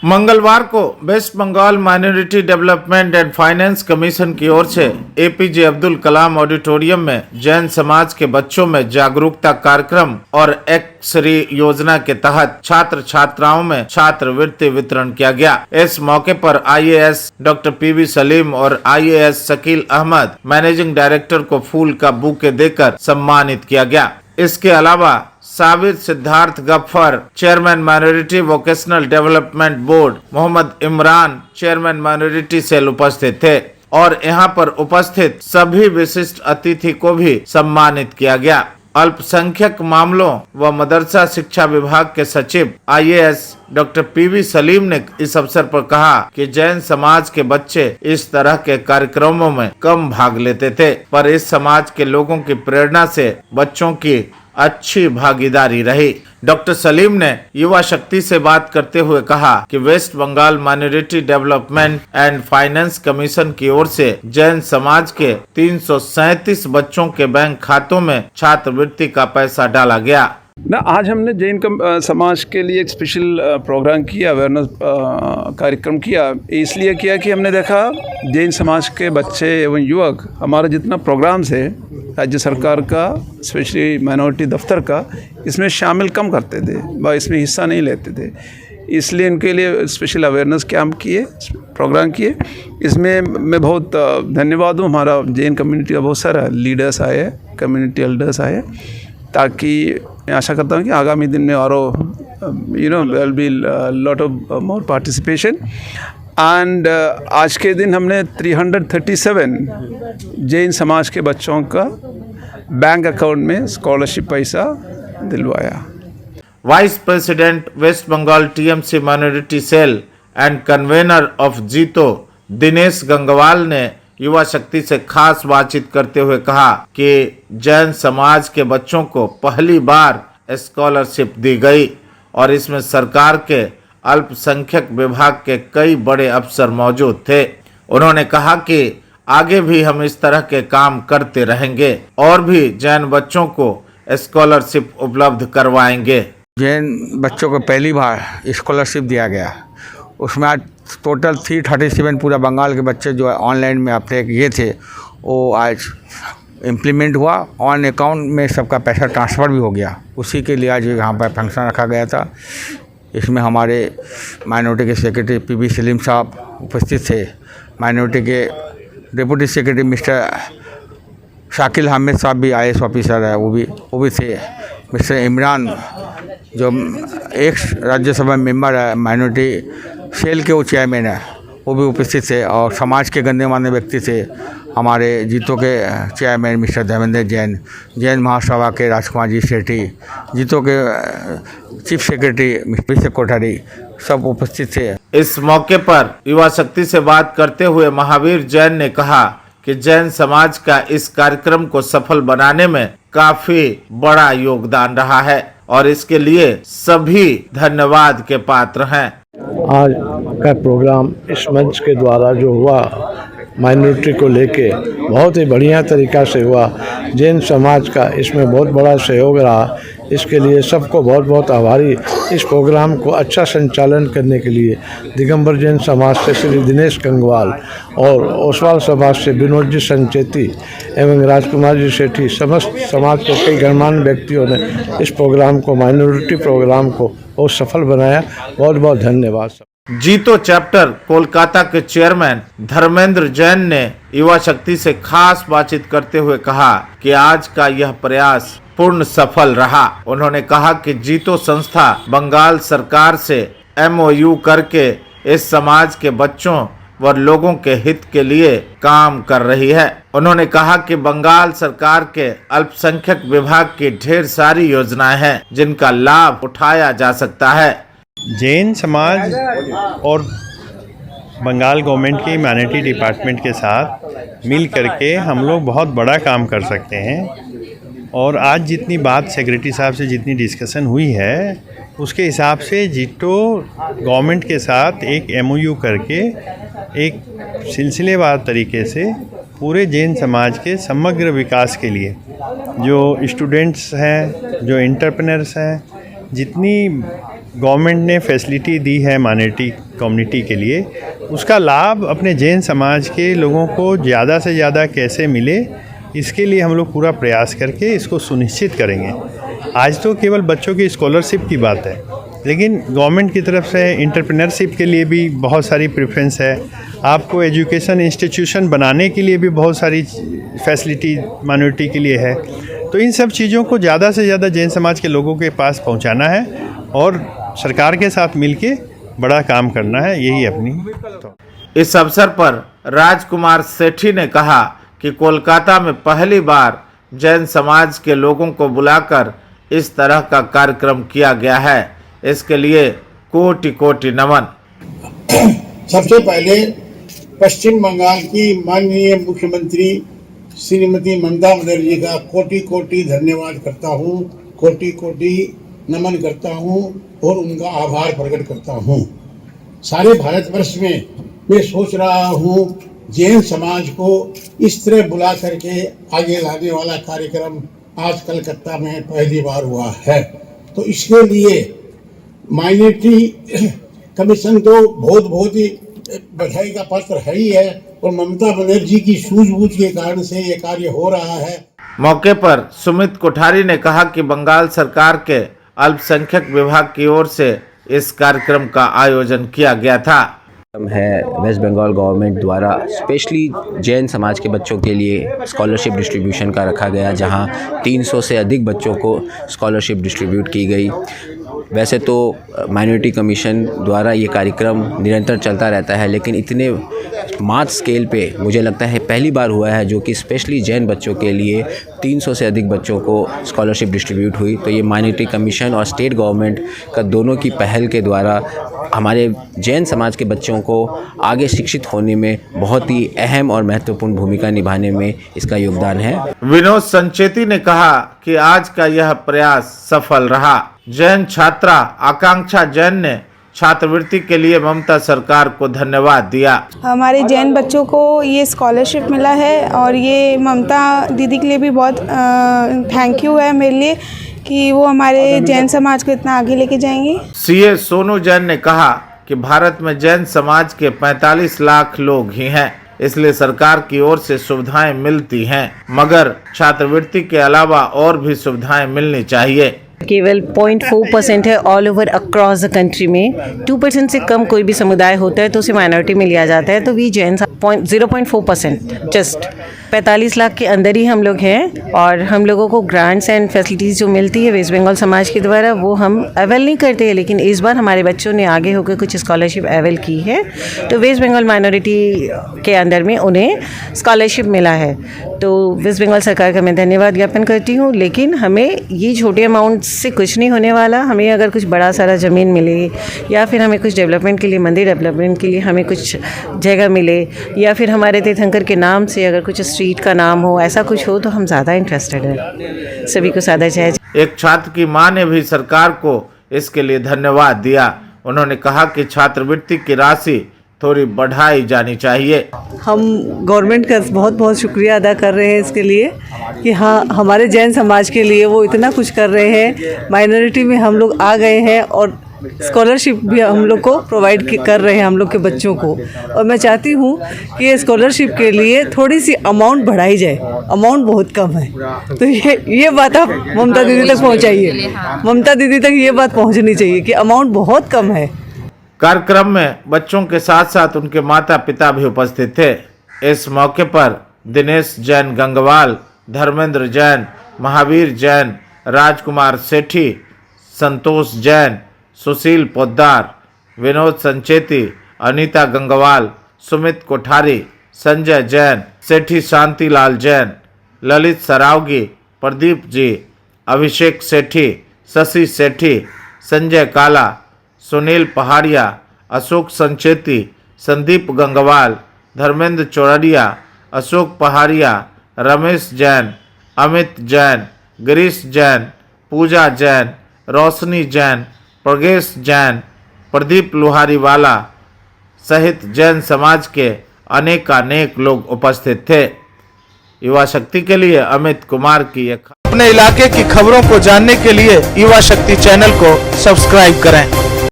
मंगलवार को west Bengal minority development and finance commission की ओर से एपीजे अब्दुल कलाम ऑडिटोरियम में जैन समाज के बच्चों में जागरूकता कार्यक्रम और एक्स-रे योजना के तहत छात्र छात्राओं में छात्रवृत्ति वितरण किया गया। इस मौके पर आईएएस डॉक्टर पीवी सलीम और IAS Shakeel Ahmed managing director को फूल का बुके देकर सम्मानित किया गया। इसके अलावा Sabir Siddharth Gaffar chairman minority vocational development board, Mohammad Imran chairman minority cell उपस्थित थे और यहां पर उपस्थित सभी विशिष्ट अतिथि को भी सम्मानित किया गया। अल्पसंख्यक मामलों व मदरसा शिक्षा विभाग के सचिव आईएएस डॉक्टर पीवी सलीम ने इस अवसर पर कहा कि जैन समाज के बच्चे इस तरह के कार्यक्रमों में कम भाग लेते थे, पर इस समाज के लोगों की प्रेरणा से बच्चों की अच्छी भागीदारी रही। डॉक्टर सलीम ने युवा शक्ति से बात करते हुए कहा कि west Bengal minority development and finance commission की ओर से जैन समाज के 337 बच्चों के बैंक खातों में छात्रवृत्ति का पैसा डाला गया। आज हमने जैन समाज के लिए एक स्पेशल प्रोग्राम किया, अवेयरनेस कार्यक्रम किया। इसलिए किया कि हमने देखा जैन समाज के बच्चे एवं युवक हमारा जितना प्रोग्राम्स है राज्य सरकार का, स्पेशली माइनॉरिटी दफ्तर का, इसमें शामिल कम करते थे व इसमें हिस्सा नहीं लेते थे। इसलिए इनके लिए स्पेशल अवेयरनेस कैंप किए, प्रोग्राम किए। इसमें मैं बहुत धन्यवाद हूँ, हमारा जैन कम्युनिटी का बहुत सारा लीडर्स आए, कम्युनिटी एल्डर्स आए, ताकि मैं आशा करता हूँ कि आगामी दिन में और will be lot of more participation. And आज के दिन हमने 337 जैन समाज के बच्चों का बैंक अकाउंट में स्कॉलरशिप पैसा दिलवाया। Vice president West Bengal TMC minority cell and convener of JITO Dinesh Gangwal ने युवा शक्ति से खास बातचीत करते हुए कहा कि जैन समाज के बच्चों को पहली बार स्कॉलरशिप दी गई और इसमें सरकार के अल्पसंख्यक विभाग के कई बड़े अफसर मौजूद थे। उन्होंने कहा कि आगे भी हम इस तरह के काम करते रहेंगे और भी जैन बच्चों को स्कॉलरशिप उपलब्ध करवाएंगे। जैन बच्चों को पहली बार स्कॉलरशिप दिया गया, उसमें आज टोटल 337 पूरा बंगाल के बच्चे जो ऑनलाइन में अपने ये थे वो आज इम्प्लीमेंट हुआ, ऑन अकाउंट में सबका पैसा ट्रांसफ़र भी हो गया। उसी के लिए आज यहाँ पर फंक्शन रखा गया था। इसमें हमारे माइनॉरिटी के सेक्रेटरी पीवी सलीम साहब उपस्थित थे, माइनॉरिटी के deputy secretary mister Shakeel Ahmed साहब भी आईएएस ऑफिसर है, वो भी थे, मिस्टर इमरान जो एक्स राज्यसभा मेंबर है, माइनॉरिटी सेल के वो चेयरमैन है, वो भी उपस्थित थे और समाज के गणमान्य व्यक्ति थे। हमारे जीतो के चेयरमैन मिस्टर देवेंद्र जैन, जैन महासभा के राजकुमार जी सेठी, जीतो के चीफ सेक्रेटरी मिस्टर कोठारी सब उपस्थित थे। इस मौके पर युवा शक्ति से बात करते हुए महावीर जैन ने कहा कि जैन समाज का इस कार्यक्रम को सफल बनाने में काफी बड़ा योगदान रहा है और इसके लिए सभी धन्यवाद के पात्र हैं। आज का प्रोग्राम इस मंच के द्वारा जो हुआ माइनॉरिटी को लेके बहुत ही बढ़िया तरीका से हुआ। जैन समाज का इसमें बहुत बड़ा सहयोग रहा, इसके लिए सबको बहुत बहुत आभारी। इस प्रोग्राम को अच्छा संचालन करने के लिए दिगंबर जैन समाज से श्री दिनेश गंगवाल और ओसवाल समाज से विनोद जी संचेती एवं राजकुमार जी सेठी, समस्त समाज के कई गणमान्य व्यक्तियों ने इस प्रोग्राम को, माइनॉरिटी प्रोग्राम को बहुत सफल बनाया। बहुत बहुत धन्यवाद। जीतो चैप्टर कोलकाता के चेयरमैन धर्मेंद्र जैन ने युवा शक्ति से खास बातचीत करते हुए कहा कि आज का यह प्रयास पूर्ण सफल रहा। उन्होंने कहा कि जीतो संस्था बंगाल सरकार से एमओयू करके इस समाज के बच्चों व लोगों के हित के लिए काम कर रही है। उन्होंने कहा कि बंगाल सरकार के अल्पसंख्यक विभाग की ढेर सारी योजनाएं हैं जिनका लाभ उठाया जा सकता है। जैन समाज और बंगाल गवर्नमेंट के माइनॉरिटी डिपार्टमेंट के साथ मिल करके हम लोग बहुत बड़ा काम कर सकते हैं। और आज जितनी बात सेक्रेटरी साहब से जितनी डिस्कशन हुई है उसके हिसाब से जीतो गवर्नमेंट के साथ एक एमओयू करके एक सिलसिलेवार तरीके से पूरे जैन समाज के समग्र विकास के लिए जो स्टूडेंट्स हैं, जो एंटरप्रेन्योर्स हैं, जितनी गवर्नमेंट ने फैसिलिटी दी है माइनॉरिटी कम्युनिटी के लिए, उसका लाभ अपने जैन समाज के लोगों को ज़्यादा से ज़्यादा कैसे मिले, इसके लिए हम लोग पूरा प्रयास करके इसको सुनिश्चित करेंगे। आज तो केवल बच्चों की स्कॉलरशिप की बात है, लेकिन गवर्नमेंट की तरफ से एंटरप्रेन्योरशिप के लिए भी बहुत सारी प्रेफरेंस है। आपको एजुकेशन इंस्टीट्यूशन बनाने के लिए भी बहुत सारी फैसिलिटी माइनॉरिटी के लिए है। तो इन सब चीज़ों को ज़्यादा से ज़्यादा जैन समाज के लोगों के पास पहुंचाना है और सरकार के साथ मिलके बड़ा काम करना है, यही अपनी। इस अवसर पर राजकुमार सेठी ने कहा कि कोलकाता में पहली बार जैन समाज के लोगों को बुलाकर इस तरह का कार्यक्रम किया गया है। इसके लिए कोटि कोटि नमन। सबसे पहले पश्चिम बंगाल की माननीय मुख्यमंत्री श्रीमती ममता बनर्जी का कोटि कोटि धन्यवाद करता हूँ, कोटि कोटि नमन करता हूँ और उनका आभार प्रकट करता हूँ। सारे भारतवर्ष में मैं सोच रहा हूँ जैन समाज को इस तरह बुला करके आगे लाने वाला कार्यक्रम आज कलकत्ता में पहली बार हुआ है। तो इसके लिए माइनॉरिटी कमीशन तो बहुत ही बधाई का पात्र है ही है और ममता बनर्जी की सूझबूझ के कारण से ये कार्य हो रहा है। मौके पर सुमित कोठारी ने कहा कि बंगाल सरकार के अल्पसंख्यक विभाग की ओर से इस कार्यक्रम का आयोजन किया गया था। है वेस्ट बंगाल गवर्नमेंट द्वारा स्पेशली जैन समाज के बच्चों के लिए स्कॉलरशिप डिस्ट्रीब्यूशन का रखा गया, जहां 300 से अधिक बच्चों को स्कॉलरशिप डिस्ट्रीब्यूट की गई। वैसे तो माइनॉरिटी कमीशन द्वारा ये कार्यक्रम निरंतर चलता रहता है, लेकिन इतने मास स्केल पे मुझे लगता है पहली बार हुआ है जो कि स्पेशली जैन बच्चों के लिए 300 से अधिक बच्चों को स्कॉलरशिप डिस्ट्रीब्यूट हुई। तो ये माइनॉरिटी कमीशन और स्टेट गवर्नमेंट का दोनों की पहल के द्वारा हमारे जैन समाज के बच्चों को आगे शिक्षित होने में बहुत ही अहम और महत्वपूर्ण भूमिका निभाने में इसका योगदान है। विनोद संचेती ने कहा कि आज का यह प्रयास सफल रहा। जैन छात्रा आकांक्षा जैन ने छात्रवृत्ति के लिए ममता सरकार को धन्यवाद दिया। हमारे जैन बच्चों को ये स्कॉलरशिप मिला है और ये ममता दीदी के लिए भी बहुत थैंक यू है मेरे लिए कि वो हमारे जैन समाज को इतना आगे लेके जाएंगे। सीए सोनू जैन ने कहा कि भारत में जैन समाज के 45 लाख लोग ही हैं, इसलिए सरकार की ओर से सुविधाएं मिलती हैं, मगर छात्रवृत्ति के अलावा और भी सुविधाएं मिलनी चाहिए। केवल 0.4% है all over across the country में। 2% से कम कोई भी समुदाय होता है तो उसे माइनॉरिटी में लिया जाता है। तो वी जैन 0.4% जस्ट 45 लाख के अंदर ही हम लोग हैं और हम लोगों को ग्रांट्स एंड फैसिलिटीज़ जो मिलती है वेस्ट बंगाल समाज के द्वारा वो हम अवेल नहीं करते हैं, लेकिन इस बार हमारे बच्चों ने आगे होकर कुछ स्कॉलरशिप अवेल की है तो वेस्ट बंगाल माइनॉरिटी के अंदर में उन्हें स्कॉलरशिप मिला है। तो वेस्ट बंगाल सरकार का मैं धन्यवाद ज्ञापन करती हूँ। लेकिन हमें ये छोटे अमाउंट से कुछ नहीं होने वाला। हमें अगर कुछ बड़ा सारा ज़मीन मिले या फिर हमें कुछ डेवलपमेंट के लिए, मंदिर डेवलपमेंट के लिए हमें कुछ जगह मिले या फिर हमारे तीर्थंकर के नाम से अगर कुछ स्ट्रीट का नाम हो, ऐसा कुछ हो तो हम ज़्यादा इंटरेस्टेड हैं। सभी को सादा चाहे। एक छात्र की मां ने भी सरकार को इसके लिए धन्यवाद दिया। उन्होंने कहा कि छात्रवृत्ति की राशि थोड़ी बढ़ाई जानी चाहिए। हम गवर्नमेंट का बहुत बहुत शुक्रिया अदा कर रहे हैं इसके लिए कि हाँ हमारे जैन समाज के लिए वो इतना कुछ कर रहे हैं। माइनॉरिटी में हम लोग आ गए हैं और स्कॉलरशिप भी हम लोग को प्रोवाइड कर रहे हैं हम लोग के बच्चों को। और मैं चाहती हूँ कि ये स्कॉलरशिप के लिए थोड़ी सी अमाउंट बढ़ाई जाए। अमाउंट बहुत कम है, तो ये बात आप ममता दीदी तक पहुँचाइए। ममता दीदी तक ये बात पहुँचनी चाहिए कि अमाउंट बहुत कम है। कार्यक्रम में बच्चों के साथ साथ उनके माता पिता भी उपस्थित थे। इस मौके पर दिनेश जैन गंगवाल, धर्मेंद्र जैन, महावीर जैन, राजकुमार सेठी, संतोष जैन, सुशील पोद्दार, विनोद संचेती, अनीता गंगवाल, सुमित कोठारी, संजय जैन, सेठी शांतिलाल जैन, ललित सरावगी, प्रदीप जी, अभिषेक सेठी, शशि सेठी, संजय काला, सुनील पहाड़िया, अशोक संचेती, संदीप गंगवाल, धर्मेंद्र चौरड़िया, अशोक पहाड़िया, रमेश जैन, अमित जैन, गिरीश जैन, पूजा जैन, रोशनी जैन, प्रगेश जैन, प्रदीप लोहारीवाला सहित जैन समाज के अनेकानेक लोग उपस्थित थे। युवा शक्ति के लिए अमित कुमार की एक। अपने इलाके की खबरों को जानने के लिए युवा शक्ति चैनल को सब्सक्राइब करें।